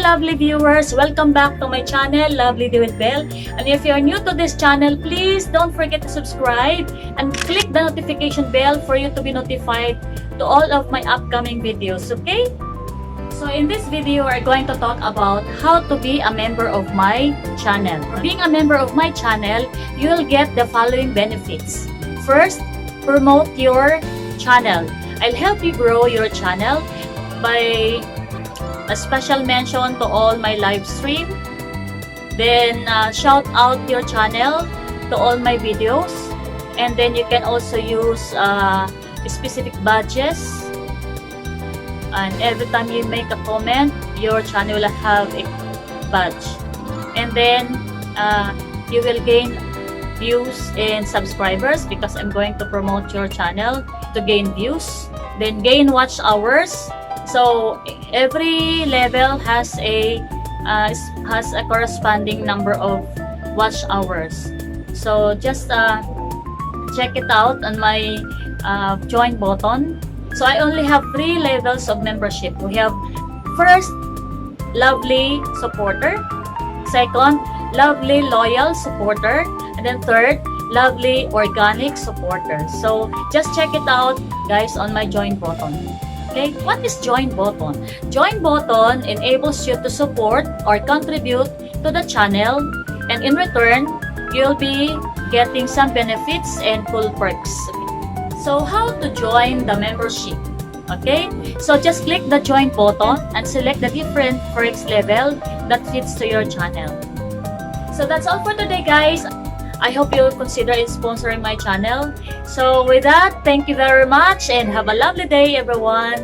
lovely viewers, welcome back to my channel, Lovely Day with Belle. And if you are new to this channel, please don't forget to subscribe and click the notification bell for you to be notified to all of my upcoming videos, okay? So in this video, we're going to talk about how to be a member of my channel. Being a member of my channel, you will get the following benefits. First, promote your channel. I'll help you grow your channel by a special mention to all my live stream. Then shout out your channel to all my videos. And then you can also use specific badges. And every time you make a comment, your channel will have a badge. And then you will gain views and subscribers because I'm going to promote your channel to gain views. Then gain watch hours. So every level has a corresponding number of watch hours. So just check it out on my join button. So I only have 3 levels of membership. We have first, lovely supporter. Second, lovely loyal supporter. And then third, lovely organic supporter. So just check it out, guys, on my join button. Okay, what is join button? Join button enables you to support or contribute to the channel, and in return, you'll be getting some benefits and cool perks. So how to join the membership? Okay, so just click the join button and select the different perks level that fits to your channel. So that's all for today, guys. I hope you'll consider sponsoring my channel. So with that, thank you very much and have a lovely day, everyone.